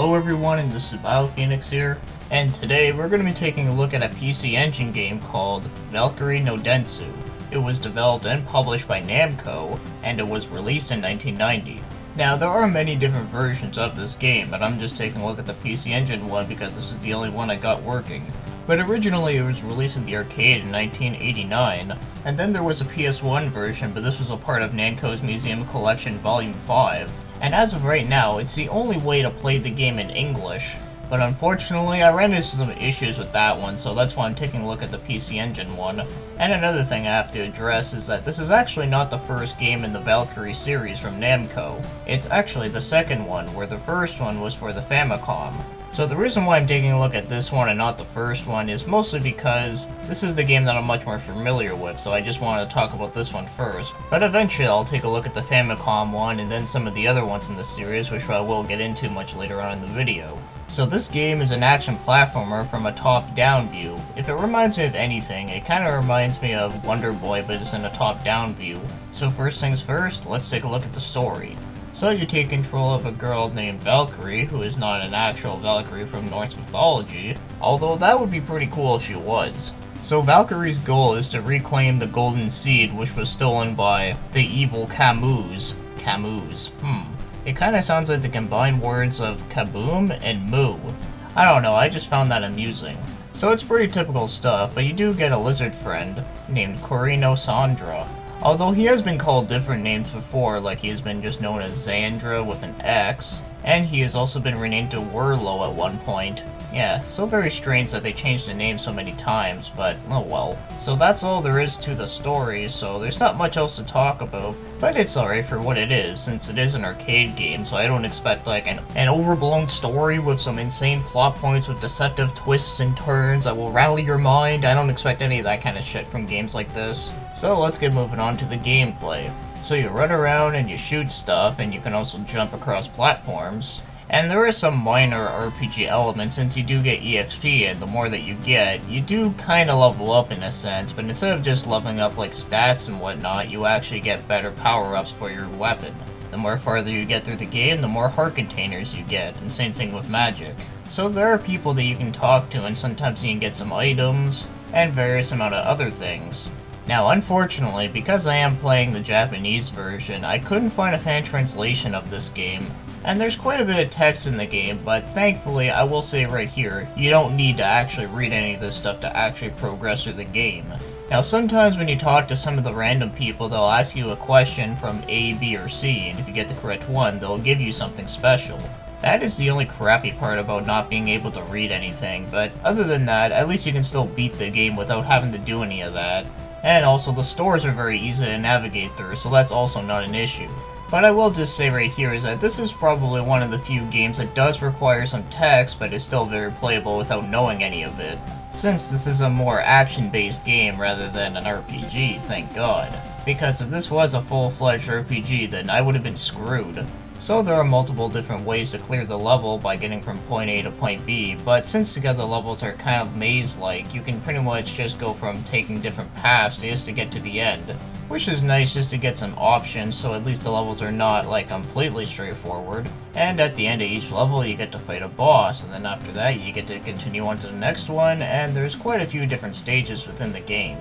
Hello everyone, and this is BioPhoenix here, and today we're going to be taking a look at a PC Engine game called Valkyrie no Densetsu. It was developed and published by Namco, and it was released in 1990. Now, there are many different versions of this game, but I'm just taking a look at the PC Engine one because this is the only one I got working. But originally it was released in the arcade in 1989, and then there was a PS1 version, but this was a part of Namco's Museum Collection Volume 5. And as of right now, it's the only way to play the game in English. But unfortunately, I ran into some issues with that one, so that's why I'm taking a look at the PC Engine one. And another thing I have to address is that this is actually not the first game in the Valkyrie series from Namco. It's actually the second one, where the first one was for the Famicom. So the reason why I'm taking a look at this one and not the first one is mostly because this is the game that I'm much more familiar with, so I just wanted to talk about this one first. But eventually I'll take a look at the Famicom one and then some of the other ones in the series, which I will get into much later on in the video. So this game is an action platformer from a top-down view. If it reminds me of anything, it kind of reminds me of Wonder Boy, but it's in a top-down view. So first things first, let's take a look at the story. So you take control of a girl named Valkyrie, who is not an actual Valkyrie from Norse mythology, although that would be pretty cool if she was. So Valkyrie's goal is to reclaim the Golden Seed, which was stolen by the evil Camus. It kinda sounds like the combined words of kaboom and moo. I don't know, I just found that amusing. So it's pretty typical stuff, but you do get a lizard friend named Corino Sandra. Although he has been called different names before, like he has been just known as Xandra with an X, and he has also been renamed to Werlo at one point. Yeah, so very strange that they changed the name so many times, but oh well. So that's all there is to the story, so there's not much else to talk about, but it's alright for what it is, since it is an arcade game, so I don't expect like an overblown story with some insane plot points with deceptive twists and turns that will rally your mind. I don't expect any of that kind of shit from games like this. So let's get moving on to the gameplay. So you run around and you shoot stuff, and you can also jump across platforms. And there is some minor RPG elements since you do get EXP, and the more that you get, you do kinda level up in a sense, but instead of just leveling up like stats and whatnot, you actually get better power-ups for your weapon. The more farther you get through the game, the more heart containers you get, and same thing with magic. So there are people that you can talk to, and sometimes you can get some items, and various amount of other things. Now, unfortunately, because I am playing the Japanese version, I couldn't find a fan translation of this game. And there's quite a bit of text in the game, but thankfully, I will say right here, you don't need to actually read any of this stuff to actually progress through the game. Now, sometimes when you talk to some of the random people, they'll ask you a question from A, B, or C, and if you get the correct one, they'll give you something special. That is the only crappy part about not being able to read anything, but other than that, at least you can still beat the game without having to do any of that. And also, the stores are very easy to navigate through, so that's also not an issue. But I will just say right here is that this is probably one of the few games that does require some text, but is still very playable without knowing any of it. Since this is a more action-based game rather than an RPG, thank God. Because if this was a full-fledged RPG, then I would have been screwed. So there are multiple different ways to clear the level by getting from point A to point B, but since the other levels are kind of maze-like, you can pretty much just go from taking different paths just to get to the end. Which is nice just to get some options, so at least the levels are not like completely straightforward. And at the end of each level you get to fight a boss, and then after that you get to continue on to the next one, and there's quite a few different stages within the game.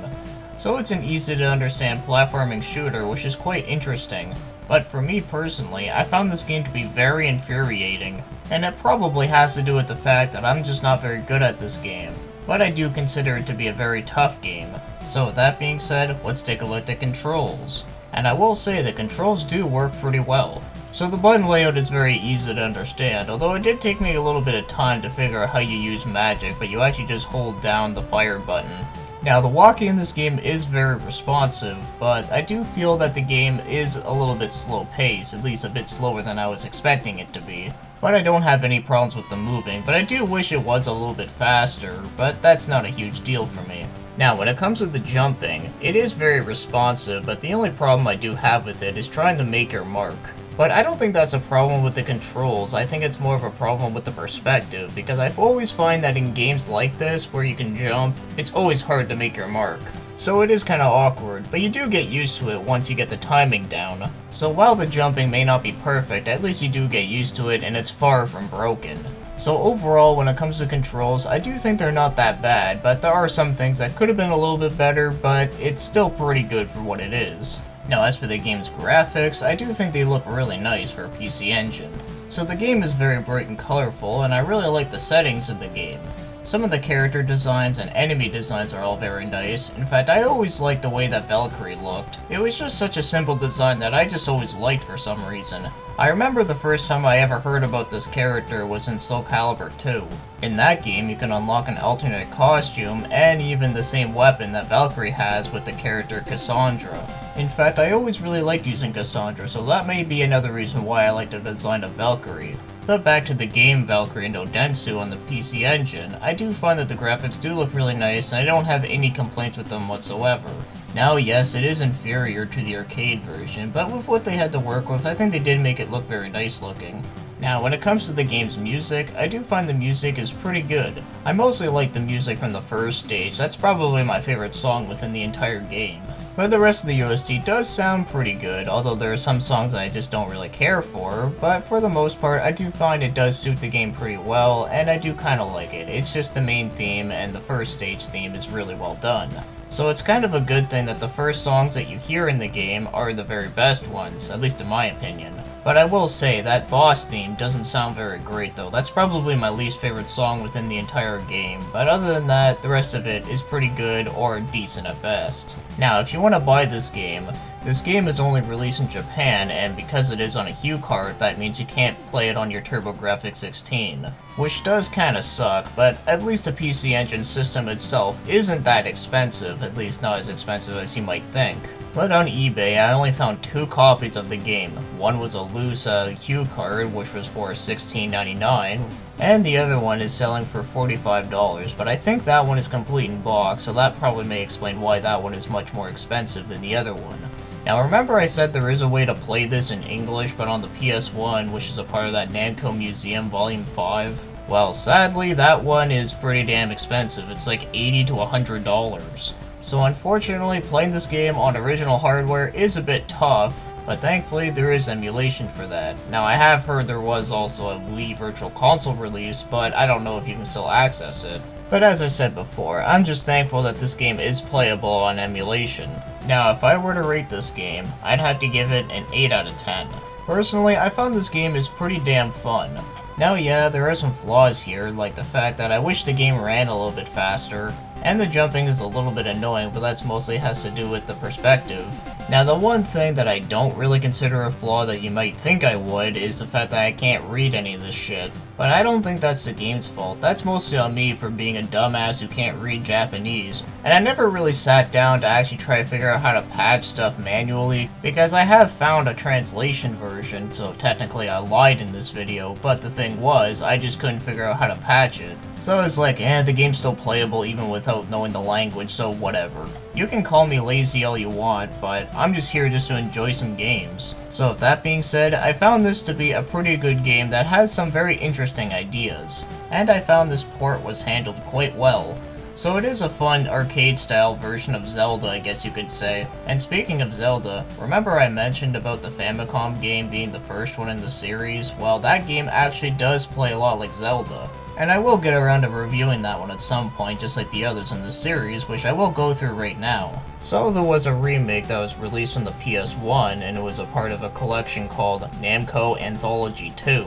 So it's an easy to understand platforming shooter, which is quite interesting. But for me personally, I found this game to be very infuriating, and it probably has to do with the fact that I'm just not very good at this game. But I do consider it to be a very tough game. So with that being said, let's take a look at the controls. And I will say the controls do work pretty well. So the button layout is very easy to understand, although it did take me a little bit of time to figure out how you use magic, but you actually just hold down the fire button. Now, the walking in this game is very responsive, but I do feel that the game is a little bit slow-paced, at least a bit slower than I was expecting it to be. But I don't have any problems with the moving, but I do wish it was a little bit faster, but that's not a huge deal for me. Now, when it comes to the jumping, it is very responsive, but the only problem I do have with it is trying to make your mark. But I don't think that's a problem with the controls, I think it's more of a problem with the perspective, because I've always find that in games like this, where you can jump, it's always hard to make your mark. so it is kinda awkward, but you do get used to it once you get the timing down. So while the jumping may not be perfect, at least you do get used to it and it's far from broken. So overall, when it comes to controls, I do think they're not that bad, but there are some things that could have been a little bit better, but it's still pretty good for what it is. Now as for the game's graphics, I do think they look really nice for a PC Engine. So the game is very bright and colorful, and I really like the settings in the game. Some of the character designs and enemy designs are all very nice. In fact, I always liked the way that Valkyrie looked. It was just such a simple design that I just always liked for some reason. I remember the first time I ever heard about this character was in Soul Calibur 2. In that game, you can unlock an alternate costume and even the same weapon that Valkyrie has with the character Cassandra. In fact, I always really liked using Cassandra, so that may be another reason why I like the design of Valkyrie. But back to the game Valkyrie no Densetsu on the PC Engine, I do find that the graphics do look really nice and I don't have any complaints with them whatsoever. Now yes, it is inferior to the arcade version, but with what they had to work with, I think they did make it look very nice looking. Now when it comes to the game's music, I do find the music is pretty good. I mostly like the music from the first stage, that's probably my favorite song within the entire game. But the rest of the OST does sound pretty good, although there are some songs that I just don't really care for, but for the most part I do find it does suit the game pretty well, and I do kinda like it. It's just the main theme and the first stage theme is really well done. So it's kind of a good thing that the first songs that you hear in the game are the very best ones, at least in my opinion. But I will say, that boss theme doesn't sound very great though. That's probably my least favorite song within the entire game, but other than that, the rest of it is pretty good or decent at best. Now, if you want to buy this game is only released in Japan, and because it is on a HuCard, that means you can't play it on your TurboGrafx 16. Which does kinda suck, but at least the PC Engine system itself isn't that expensive, at least not as expensive as you might think. But on eBay, I only found 2 copies of the game. One was a loose HuCard, which was for $16.99, and the other one is selling for $45, but I think that one is complete in box, so that probably may explain why that one is much more expensive than the other one. Now remember I said there is a way to play this in English, but on the PS1, which is a part of that Namco Museum Volume 5? Well, sadly, that one is pretty damn expensive. It's like $80 to $100. So unfortunately, playing this game on original hardware is a bit tough, but thankfully there is emulation for that. Now I have heard there was also a Wii Virtual Console release, but I don't know if you can still access it. But as I said before, I'm just thankful that this game is playable on emulation. Now if I were to rate this game, I'd have to give it an 8 out of 10. Personally, I found this game is pretty damn fun. Now yeah, there are some flaws here, like the fact that I wish the game ran a little bit faster, and the jumping is a little bit annoying, but that's mostly has to do with the perspective. Now the one thing that I don't really consider a flaw that you might think I would is the fact that I can't read any of this shit. But I don't think that's the game's fault. That's mostly on me for being a dumbass who can't read Japanese. And I never really sat down to actually try to figure out how to patch stuff manually, because I have found a translation version, so technically I lied in this video, but the thing was, I just couldn't figure out how to patch it. So I was like, the game's still playable even without knowing the language, so whatever. You can call me lazy all you want, but I'm just here just to enjoy some games. So with that being said, I found this to be a pretty good game that has some very interesting ideas. And I found this port was handled quite well. So it is a fun arcade-style version of Zelda, I guess you could say. And speaking of Zelda, remember I mentioned about the Famicom game being the first one in the series? Well, that game actually does play a lot like Zelda. And I will get around to reviewing that one at some point, just like the others in the series, which I will go through right now. So there was a remake that was released on the PS1, and it was a part of a collection called Namco Anthology 2,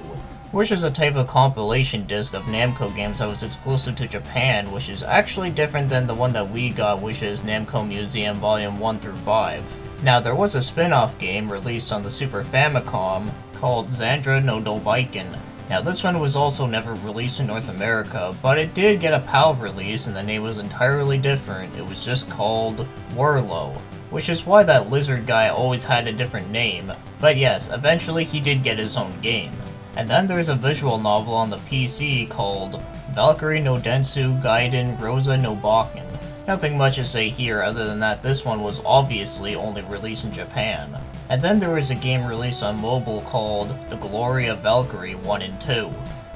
which is a type of compilation disc of Namco games that was exclusive to Japan, which is actually different than the one that we got, which is Namco Museum Volume 1 through 5. Now there was a spin-off game released on the Super Famicom called Xandra no Dobaiken. Now this one was also never released in North America, but it did get a PAL release and the name was entirely different. It was just called Warlow, which is why that lizard guy always had a different name. But yes, eventually he did get his own game. And then there's a visual novel on the PC called Valkyrie no Densetsu Gaiden Rosa no Bakken. Nothing much to say here other than that this one was obviously only released in Japan. And then there was a game released on mobile called The Glory of Valkyrie 1 and 2.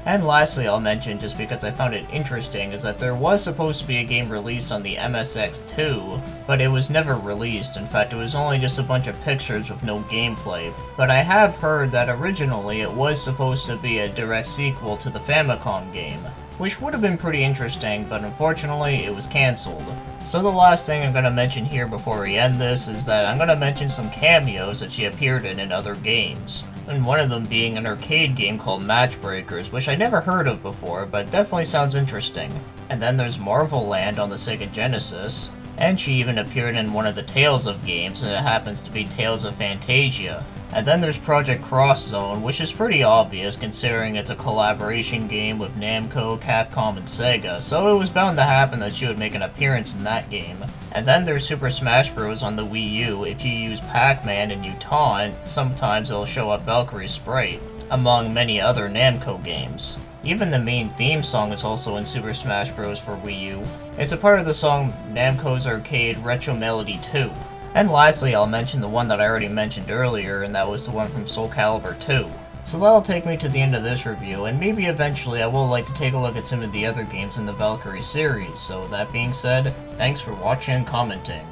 And lastly, I'll mention, just because I found it interesting, is that there was supposed to be a game released on the MSX2, but it was never released. In fact, it was only just a bunch of pictures with no gameplay. But I have heard that originally it was supposed to be a direct sequel to the Famicom game, which would have been pretty interesting, but unfortunately it was cancelled. So the last thing I'm going to mention here before we end this is that I'm going to mention some cameos that she appeared in other games. And one of them being an arcade game called Matchbreakers, which I never heard of before, but definitely sounds interesting. And then there's Marvel Land on the Sega Genesis, and she even appeared in one of the Tales of games, and it happens to be Tales of Fantasia. And then there's Project Cross Zone, which is pretty obvious considering it's a collaboration game with Namco, Capcom, and Sega, so it was bound to happen that she would make an appearance in that game. And then there's Super Smash Bros. On the Wii U. If you use Pac-Man and you taunt, sometimes it'll show up Valkyrie Sprite, among many other Namco games. Even the main theme song is also in Super Smash Bros. For Wii U. It's a part of the song Namco's Arcade Retro Melody 2. And lastly, I'll mention the one that I already mentioned earlier, and that was the one from Soul Calibur 2. So that'll take me to the end of this review, and maybe eventually I will like to take a look at some of the other games in the Valkyrie series. So that being said, thanks for watching and commenting.